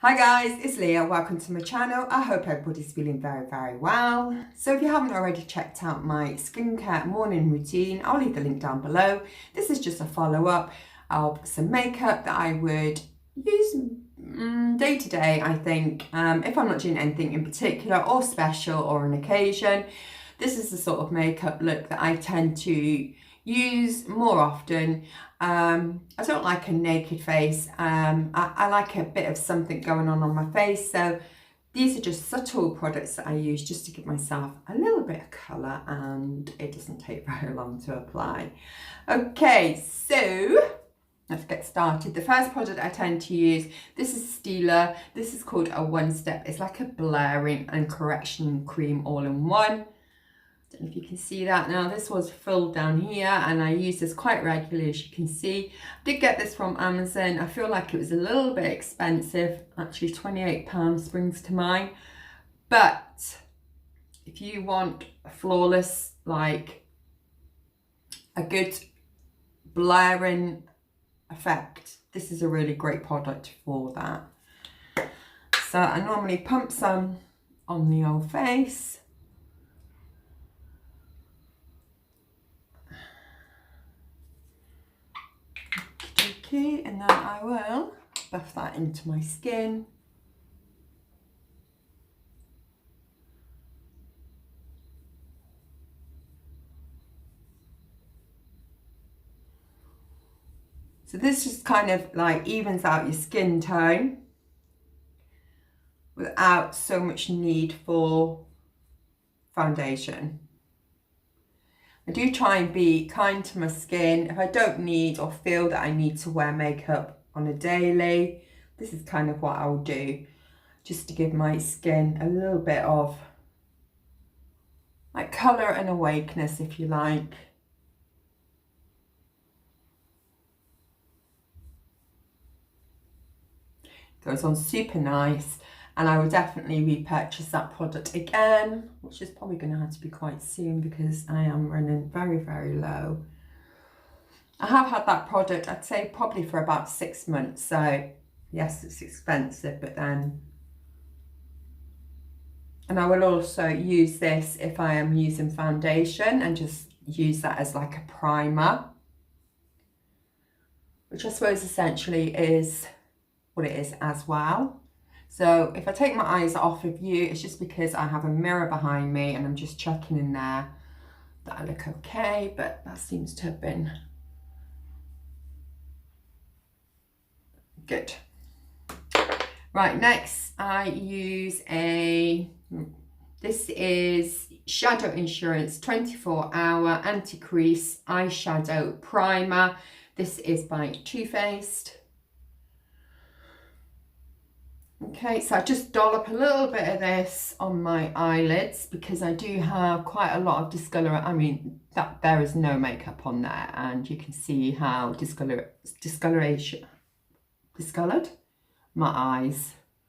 Hi guys, it's Leah. Welcome to my channel. I hope everybody's feeling very well. So if you haven't already checked out my skincare morning routine, I'll leave the link down below. This is just a follow-up of some makeup that I would use day to day, I think, if I'm not doing anything in particular or special or an occasion. This is the sort of makeup look that I tend to use more often. I don't like a naked face. I like a bit of something going on my face. So these are just subtle products that I use just to give myself a little bit of colour, and it doesn't take very long to apply. Okay, so let's get started. The first product I tend to use, this is Stila. This is called a One Step. It's like a blurring and correction cream all in one. Don't know if you can see that. Now this was filled down here and I use this quite regularly, as you can see. I did get this from Amazon. I feel like it was a little bit expensive. Actually £28 springs to mind. But if you want a flawless, like a good blurring effect, this is a really great product for that. So I normally pump some on the old face. Okay, and then I will buff that into my skin. So this just kind of like evens out your skin tone without so much need for foundation. I do try and be kind to my skin. If I don't need or feel that I need to wear makeup on a daily, this is kind of what I'll do, just to give my skin a little bit of like colour and awakeness, if you like. Goes on super nice, and I will definitely repurchase that product again, which is probably going to have to be quite soon because I am running very low. I have had that product, I'd say probably for about 6 months, so yes, it's expensive, but then, and I will also use this if I am using foundation and just use that as like a primer, which I suppose essentially is what it is as well. So if I take my eyes off of you, it's just because I have a mirror behind me and I'm just checking in there that I look okay, but that seems to have been good. Right, next I use this is Shadow Insurance 24-hour anti-crease eyeshadow primer. This is by Too Faced. Okay, so I just dollop a little bit of this on my eyelids because I do have quite a lot of discoloration. I mean, that there is no makeup on there, and you can see how discolored my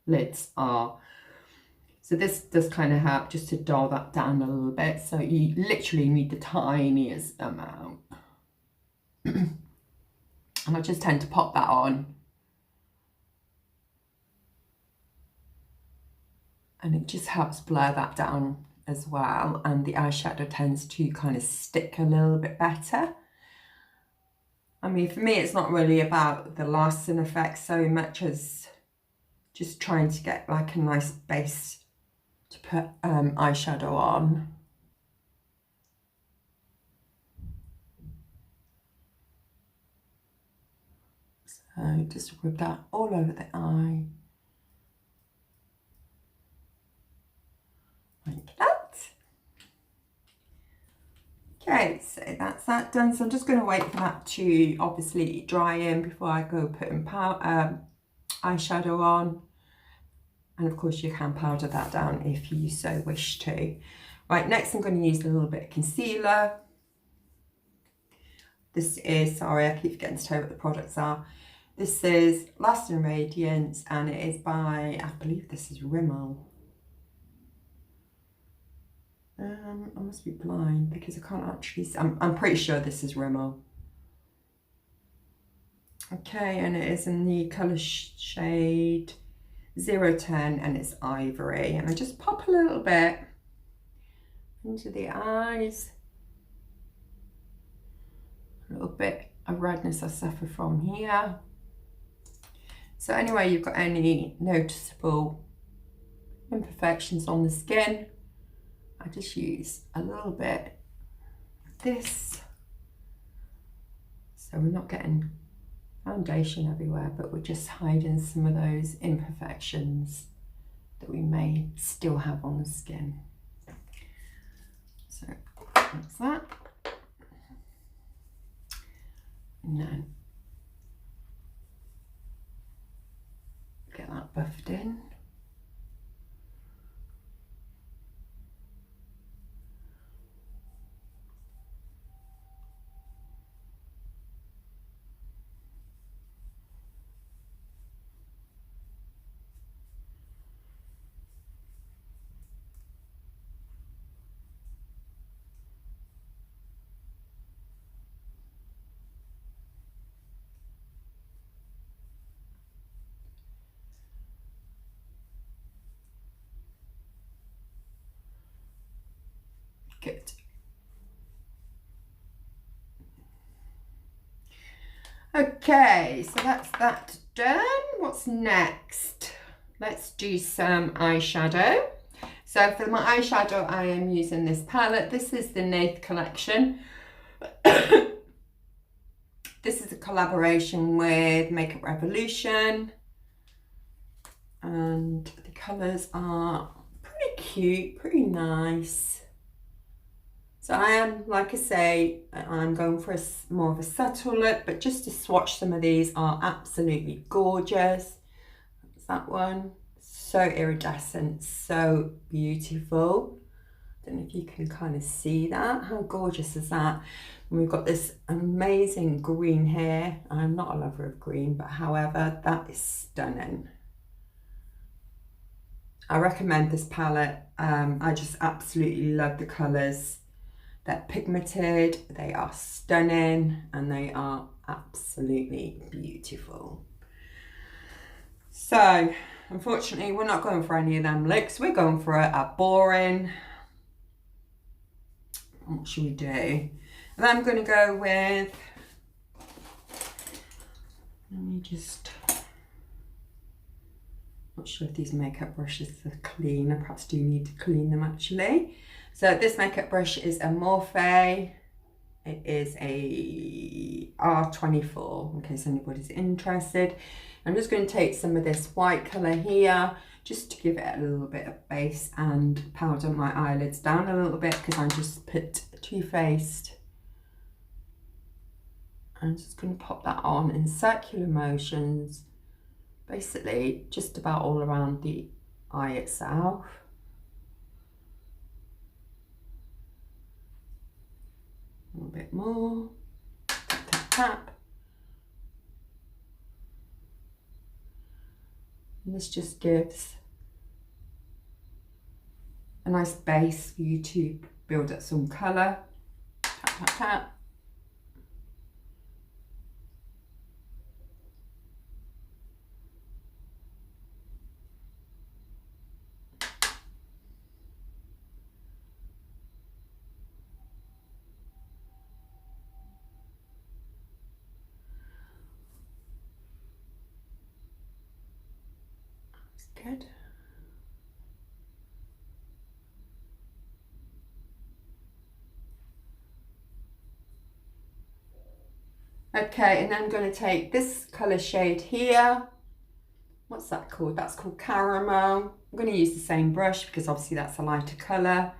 lids are. So this does kind of help just to dull that down a little bit. So you literally need the tiniest amount. And I just tend to pop that on. And it just helps blur that down as well. And the eyeshadow tends to kind of stick a little bit better. I mean, for me, it's not really about the lasting effect so much as just trying to get like a nice base to put eyeshadow on. So just rub that all over the eye. Like that. Okay, so that's that done. So I'm just going to wait for that to obviously dry in before I go putting eyeshadow on. And of course you can powder that down if you so wish to. Right, next I'm going to use a little bit of concealer. This is, sorry, I keep forgetting to tell you what the products are. This is Lasting Radiance, and it is by, I believe this is Rimmel. I must be blind because I can't actually see. I'm pretty sure this is Rimmel. Okay, and it is in the colour shade 010 and it's Ivory. And I just pop a little bit into the eyes. A little bit of redness I suffer from here. So anyway, you've got any noticeable imperfections on the skin, I just use a little bit of this. So we're not getting foundation everywhere, but we're just hiding some of those imperfections that we may still have on the skin. So that's that. And then get that buffed in. Good. Okay, so that's that done. What's next? Let's do some eyeshadow. So for my eyeshadow, I am using this palette. This is the Nath collection. This is a collaboration with Makeup Revolution. And the colours are pretty cute, pretty nice. So I am, like I say, I'm going for more of a subtle look, but just to swatch, some of these are absolutely gorgeous. That's that one. So iridescent, so beautiful. I don't know if you can kind of see that. How gorgeous is that? And we've got this amazing green here. I'm not a lover of green, but however, that is stunning. I recommend this palette. I just absolutely love the colours. They're pigmented, they are stunning, and they are absolutely beautiful. So, unfortunately, we're not going for any of them looks. We're going for a boring, what should we do? And I'm going to go with, let me just, not sure if these makeup brushes are clean. I perhaps do need to clean them actually. So this makeup brush is a Morphe. It is a R24, in case anybody's interested. I'm just going to take some of this white colour here, just to give it a little bit of base, and powder my eyelids down a little bit, because I'm just put Too Faced. I'm just going to pop that on in circular motions, basically just about all around the eye itself. A little bit more, tap, tap, tap. And this just gives a nice base for you to build up some colour. Tap, tap, tap. Good. Okay, and then I'm going to take this colour shade here. What's that called? That's called Caramel. I'm going to use the same brush because obviously that's a lighter colour.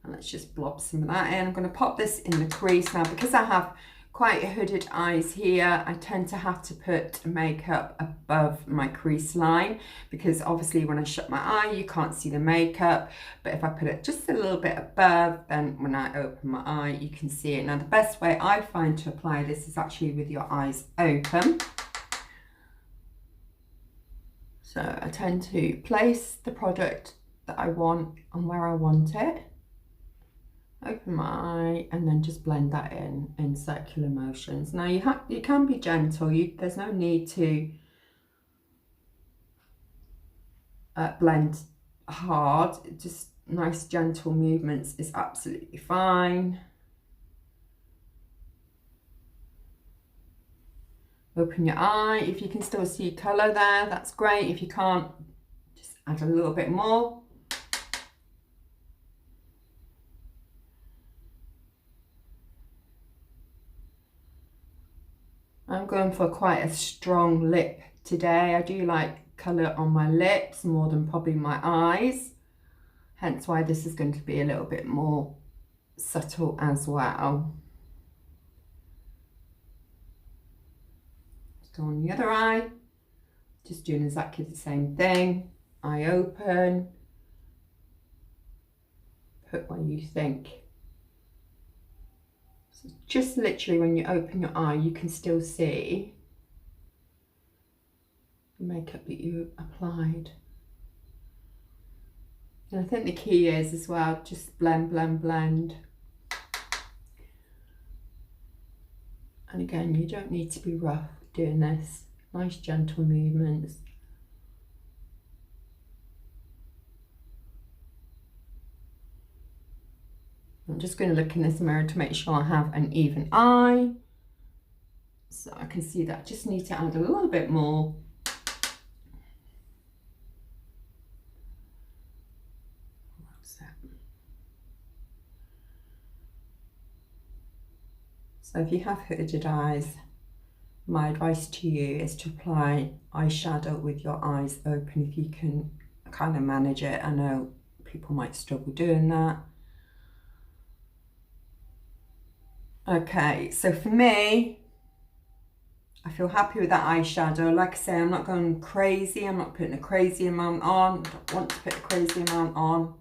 And let's just blob some of that in. I'm going to pop this in the crease now, because I have quite hooded eyes here. I tend to have to put makeup above my crease line, because obviously when I shut my eye you can't see the makeup, but if I put it just a little bit above, then when I open my eye you can see it. Now the best way I find to apply this is actually with your eyes open. So I tend to place the product that I want on where I want it, open my eye, and then just blend that in circular motions. Now you can be gentle. There's no need to blend hard. Just nice gentle movements is absolutely fine. Open your eye. If you can still see colour there, that's great. If you can't, just add a little bit more. I'm going for quite a strong lip today. I do like colour on my lips more than probably my eyes. Hence why this is going to be a little bit more subtle as well. Go on the other eye, just doing exactly the same thing. Eye open, put where you think. So just literally when you open your eye, you can still see the makeup that you applied. And I think the key is as well, just blend, blend, blend. And again, you don't need to be rough doing this. Nice gentle movements. I'm just going to look in this mirror to make sure I have an even eye. So I can see that I just need to add a little bit more. So if you have hooded eyes, my advice to you is to apply eyeshadow with your eyes open if you can kind of manage it. I know people might struggle doing that. Okay, so for me, I feel happy with that eyeshadow. Like I say, I'm not going crazy. I'm not putting a crazy amount on. I don't want to put a crazy amount on.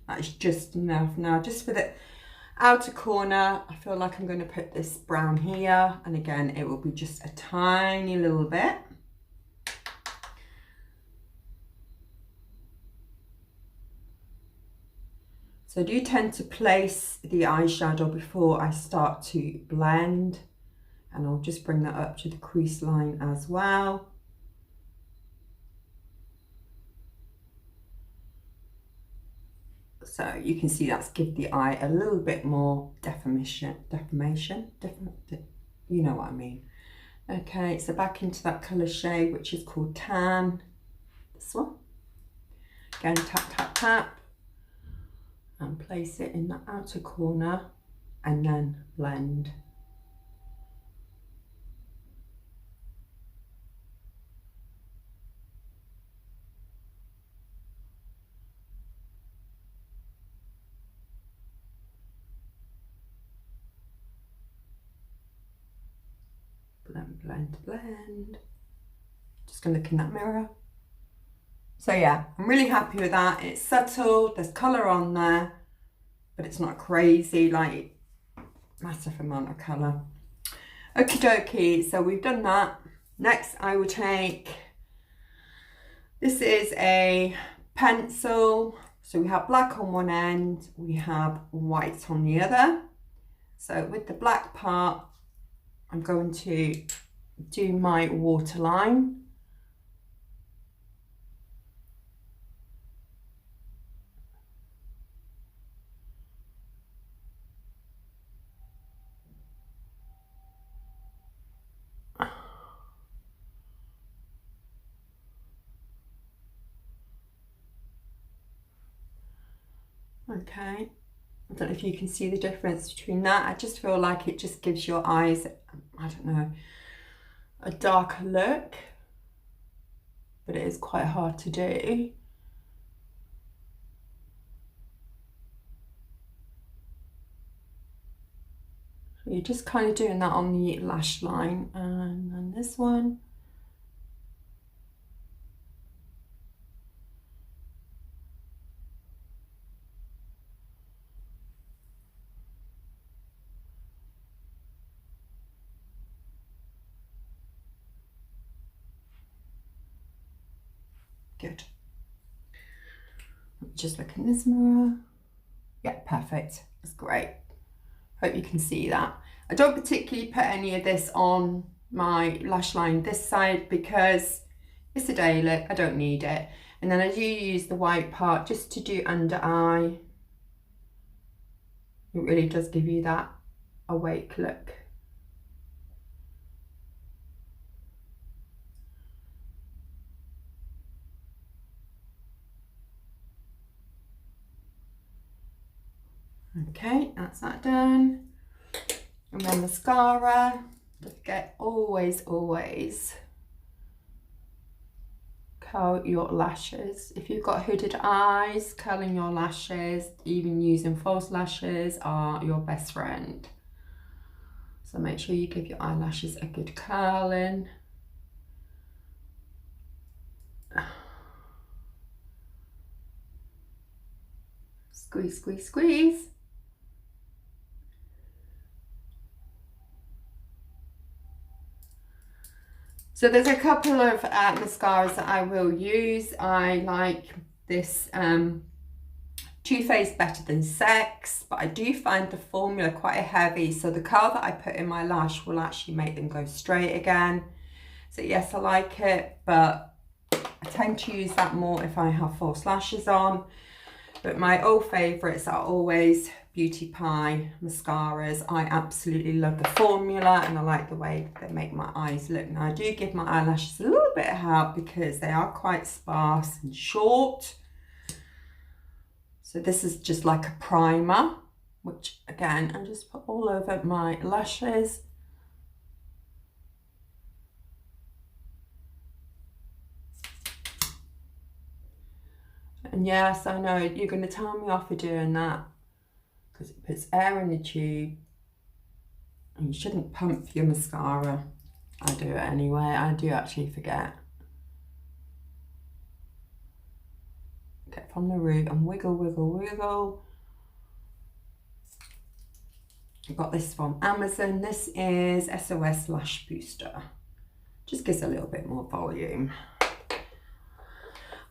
That is just enough now. Just for the outer corner, I feel like I'm going to put this brown here, and again it will be just a tiny little bit. So I do tend to place the eyeshadow before I start to blend, and I'll just bring that up to the crease line as well. So you can see that's give the eye a little bit more definition, you know what I mean. Okay, so back into that colour shade, which is called Tan, this one. Again, tap, tap, tap, and place it in the outer corner, and then blend. Blend, blend, blend. Just gonna look in that mirror. So yeah, I'm really happy with that. It's subtle, there's colour on there, but it's not crazy, like massive amount of colour. Okie dokie, so we've done that. Next I will take, this is a pencil. So we have black on one end, we have white on the other. So with the black part, I'm going to do my waterline. Okay, I don't know if you can see the difference between that. I just feel like it just gives your eyes, I don't know, a darker look, but it is quite hard to do. So you're just kind of doing that on the lash line, and then this one. Good. Just look in this mirror. Yeah, perfect. That's great. Hope you can see that. I don't particularly put any of this on my lash line this side because it's a day look. I don't need it. And then I do use the white part just to do under eye. It really does give you that awake look. Okay, that's that done. And then mascara. Don't forget, always curl your lashes. If you've got hooded eyes, curling your lashes, even using false lashes are your best friend. So make sure you give your eyelashes a good curling. Squeeze, squeeze, squeeze. So there's a couple of mascaras that I will use. I like this Too Faced Better Than Sex, but I do find the formula quite heavy, so the curl that I put in my lash will actually make them go straight again. So yes, I like it, but I tend to use that more if I have false lashes on. But my old favourites are always Beauty Pie mascaras. I absolutely love the formula and I like the way they make my eyes look. Now I do give my eyelashes a little bit of help because they are quite sparse and short. So this is just like a primer, which again, I just put all over my lashes. And yes, I know you're going to tell me off for doing that because it puts air in the tube and you shouldn't pump your mascara. I do it anyway. I do actually forget. Get from the root and wiggle, wiggle, wiggle. I got this from Amazon. This is SOS Lash Booster. Just gives a little bit more volume.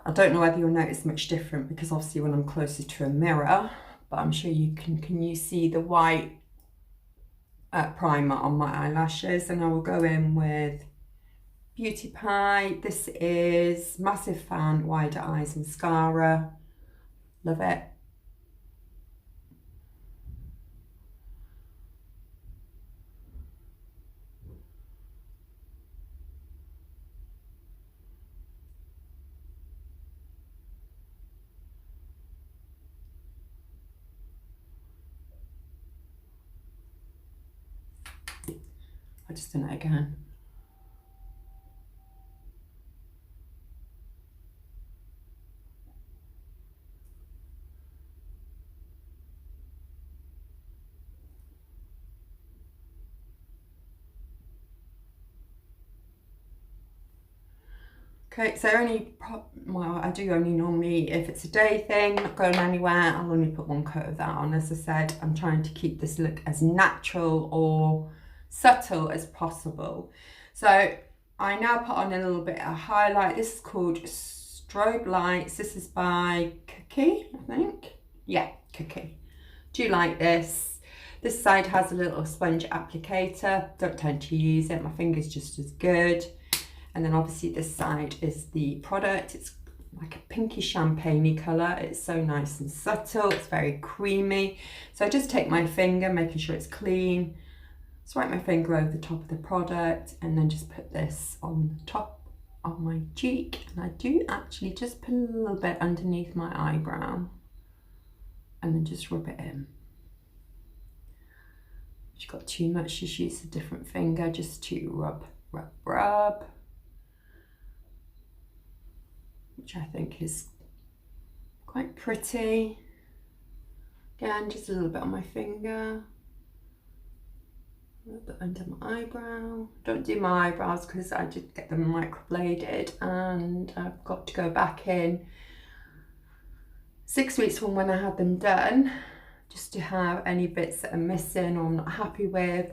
I don't know whether you'll notice much different because obviously when I'm closer to a mirror, but I'm sure you can you see the white primer on my eyelashes? And I will go in with Beauty Pie. This is Massive Fan Wider Eyes Mascara. Love it. I just done it again. Okay, so I do only normally, if it's a day thing, not going anywhere, I'll only put one coat of that on. As I said, I'm trying to keep this look as natural or subtle as possible. So I now put on a little bit of highlight. This is called Strobe Lights. This is by Cookie, I think. Yeah, Cookie. Do you like this? This side has a little sponge applicator. Don't tend to use it. My finger's just as good. And then obviously this side is the product. It's like a pinky champagne-y colour. It's so nice and subtle. It's very creamy. So I just take my finger, making sure it's clean, swipe my finger over the top of the product and then just put this on the top of my cheek. And I do actually just put a little bit underneath my eyebrow and then just rub it in. If you've got too much, just use a different finger just to rub, rub, rub. Which I think is quite pretty. Again, just a little bit on my finger, a little bit under my eyebrow. Don't do my eyebrows because I did get them microbladed and I've got to go back in 6 weeks from when I had them done, just to have any bits that are missing or I'm not happy with,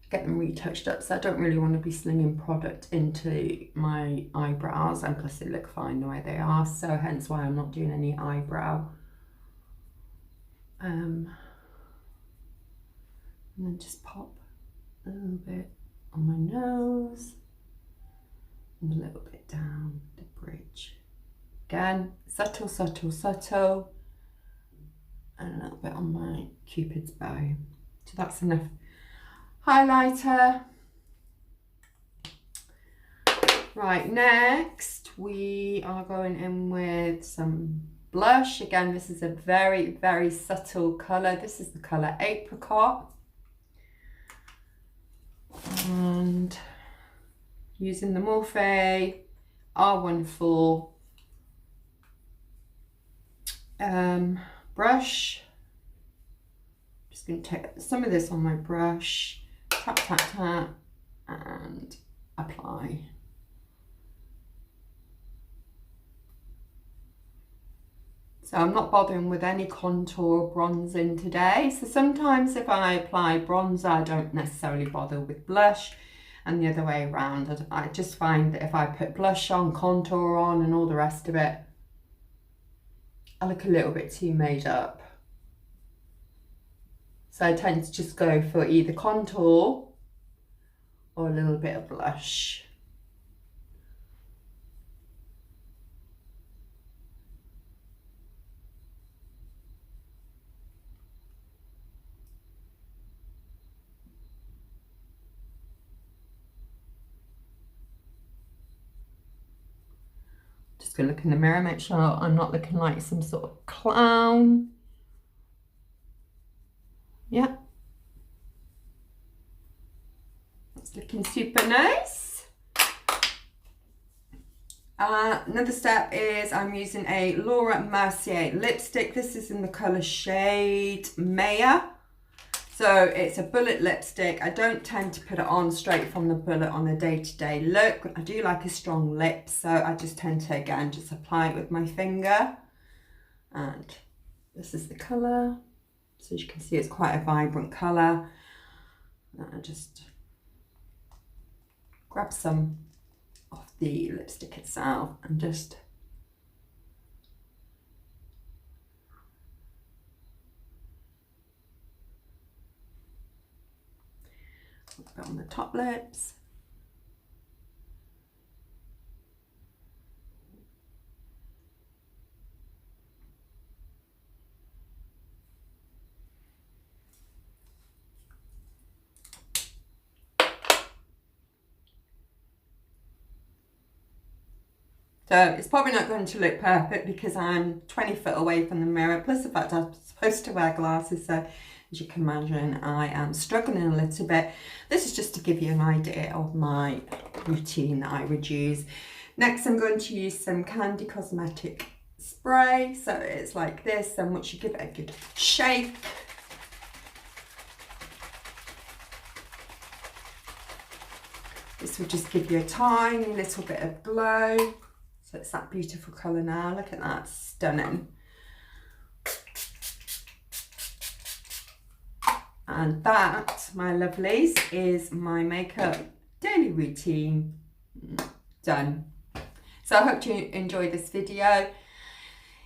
get them retouched up. So I don't really want to be slinging product into my eyebrows, and plus they look fine the way they are, so hence why I'm not doing any eyebrow. And then just pop a little bit on my nose and a little bit down the bridge. Again, subtle, subtle, subtle. And a little bit on my Cupid's bow. So that's enough highlighter. Right, next we are going in with some blush. Again, this is a very, very subtle colour. This is the colour Apricot. And using the Morphe R14 brush. Just going to take some of this on my brush, tap, tap, tap, and apply. So I'm not bothering with any contour or bronzing today. So sometimes if I apply bronzer, I don't necessarily bother with blush, and the other way around. I just find that if I put blush on, contour on, and all the rest of it, I look a little bit too made up. So I tend to just go for either contour or a little bit of blush. Just gonna look in the mirror, make sure I'm not looking like some sort of clown. Yeah. It's looking super nice. Another step is I'm using a Laura Mercier lipstick. This is in the colour shade Maya. So it's a bullet lipstick. I don't tend to put it on straight from the bullet on a day-to-day look. I do like a strong lip, so I just tend to, again, just apply it with my finger. And this is the colour. So as you can see, it's quite a vibrant colour. And I just grab some of the lipstick itself and just put it on the top lips. So it's probably not going to look perfect because I'm 20 foot away from the mirror, plus the fact I'm supposed to wear glasses, so as you can imagine I am struggling a little bit. This is just to give you an idea of my routine that I would use. Next I'm going to use some Candy Cosmetic spray, so it's like this, and once you give it a good shake, this will just give you a tiny little bit of glow. So it's that beautiful colour now. Look at that, stunning. And that, my lovelies, is my makeup daily routine done. So I hope you enjoyed this video.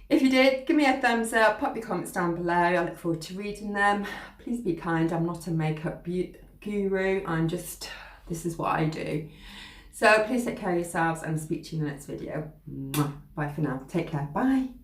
If you did, give me a thumbs up, pop your comments down below. I look forward to reading them. Please be kind. I'm not a makeup guru. This is what I do. So please take care of yourselves and I'll speak to you in the next video. Bye for now. Take care. Bye.